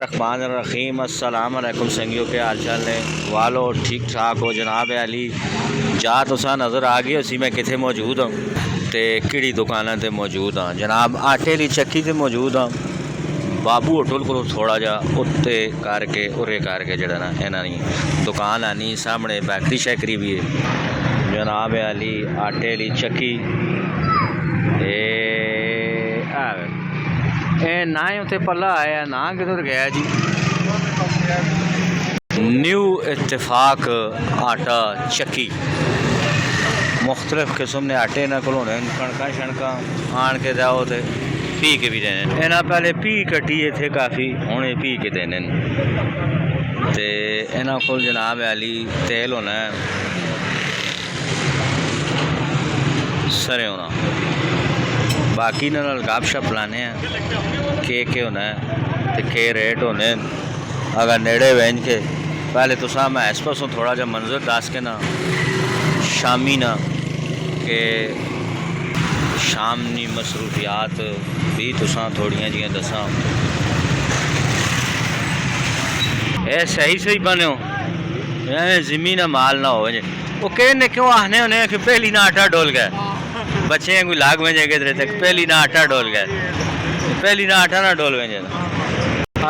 रहीम अस्सलाम वालेकुम संगियों के हाल चाल ने वालो ठीक ठाक हो जनाब अली जा तुसा नज़र आ गई उसी मैं कितने मौजूद हाँ तो किड़ी दुकाना ते मौजूद हाँ जनाब आटे की चक्की ते मौजूद हाँ बाबू होटल को थोड़ा जा उत्ते करके उरे करके जड़ा ना इन्होंने दुकान आनी सामने बैकरी शैकरी भी है जनाब अली आटे की चक्की ना ही उत्थे पल्ला आया ना किधर गया जी न्यू इत्तेफाक आटा चक्की मुख्तलिफ किस्म ने आटे इन्होंने को कणक शणक आन के जाओ तो पी के भी देने इन्हें पहले पी कट्टी थे काफ़ी हूँ पी के देने तो इन्हों को जनाब अली तेल होना सरे होना बाकी इन्होंने गप शप लाने के होना है तो के रेट होने अगर नेड़े वेंज के पहले तो मैं इस पासों थोड़ा जा मंजर दस के ना शामी ना के शामी मसरूफियात भी तुसा थोड़िया जी दसा ए सही सही बनो ज़मीन माल ना हो वो कहने क्यों आने होने कि पहली ना आटा डोल गया बच्चे कोई लाग में जाएंगे तक पहली ना आटा डोल गया पहली ना आटा ना डोल में जाना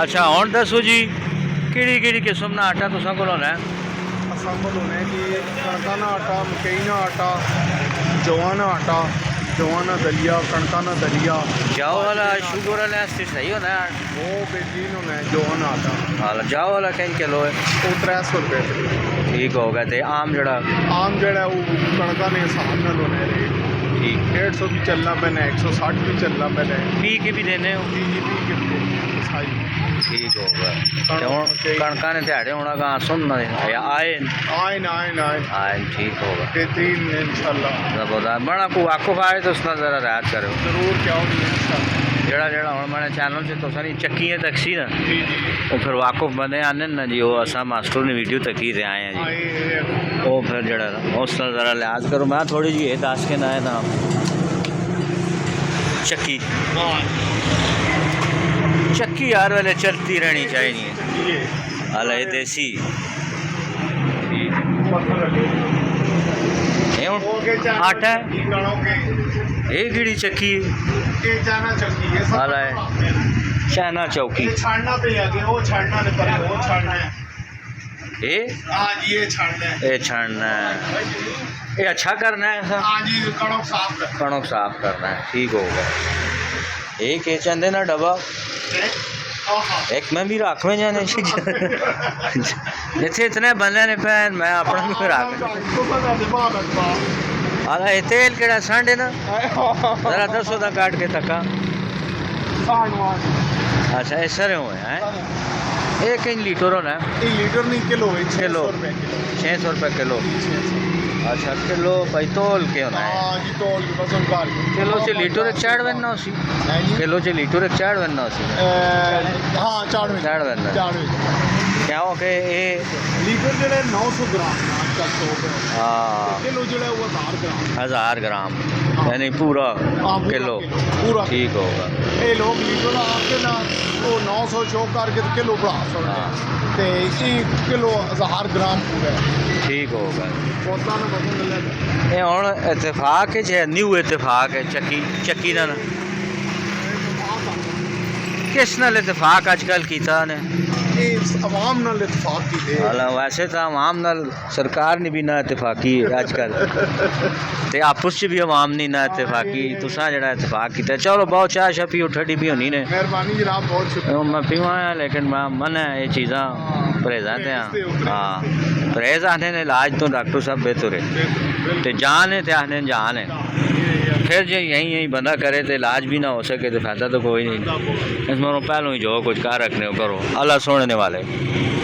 अच्छा हूँ दसो जी किड़ी किड़ी किस्म ना आटा तुसा को होना है कि कणका ना आटा मकई ना आटा जवाना आटा जवाना दलिया कणका ना दलिया जाओ वाला शुगर वाले सही होना है वो बेहतरीन होना है जवाना आटा हाँ जाओ वाला कहीं किलो है वो 300 रुपये ठीक हो गया तो आम जड़ा जड़ा वो कणका ने हिसाब न होना है रेट ठीक 150 भी चलना पैना 160 भी चलना पैना पी के भी देने हो ठीक होगा कणका ने ध्याड़े होना कहाँ सुनना आए आए ठीक होगा बेहतरीन इंशाल्लाह जबरदस्त बड़ा को वाकुफ आए तो उसका ज़रा रायत करो जरूर क्या जड़ा जड़ा हम मैंने चैनल से तो सारी चक्की तकसी ना वो फिर वाकुफ बंदे आने ना जी वो असा मास्टर ने वीडियो तकी से आए हैं जी वो फिर जड़ा उस ज़रा लिहाज करो मैं थोड़ी जी ये दस के ना है ना चक्की चक्की यार वाले चलती रहनी चाहिए हाल ये देसी आटा ये गिड़ी चक्की हाल है चाइना चौकी छाड़ना पे वो छाड़ना नहीं पड़े वो छाड़ना है ये छाड़ना है ये अच्छा करना है कणक साफ करना है ठीक होगा एक ये चंदे ना डब्बा एक मैं भी रख में जाने जिथे इतने बंदे ने पैन मैं अपना भी रख अला ये तेल केड़ा संड है ना जरा 10 का काट के तका अच्छा ऐसा रहे हुए हैं एक इन लीटर होना लीटर नहीं किलो किलो 600 रुपये किलो अच्छा किलो भाई तोल के होना है किलो से लीटर एक चाड़ बनना उसी किलो से लीटर एक चाड़ बनना उसी हाँ चाड़ बनना क्या हो के ये लीटर जो 900 ग्राम हाँ किलो जो है वो 1000 ग्राम यानी पूरा किलो पूरा ठीक होगा ये लोग लीटर आके ना वो 900 शो करके किलो बढ़ा सकते एक किलो 1000 ग्राम पूरा ठीक होगा ये हूँ इतफाक है न्यू इतफाक है चक्की ना किस नाल इतफाक अजकल किया ने आवाम नाल इतफाक की वैसे तो आवाम नाल सरकार ने भी ना इतफाकी अजकल ते आपस च भी आवाम नहीं ना इतफाकी तुसा जड़ा इतफाक किया चलो बहुत चाह शाह पियो ठंडी भी होनी ने मेहरबानी जनाब बहुत शुक्रिया मैं पीवा लेकिन मैं मन है ये चीज़ा परहेजा ते हाँ परहेज आने ने इलाज तो डॉक्टर साहब बेहतर है तो जान है तो आने जान है फिर जो यहीं बंदा करे तो इलाज भी ना हो सके तो फायदा तो कोई नहीं इस मरो पहलों ही जो कुछ कर रखने करो अल्लाह सुनने वाले।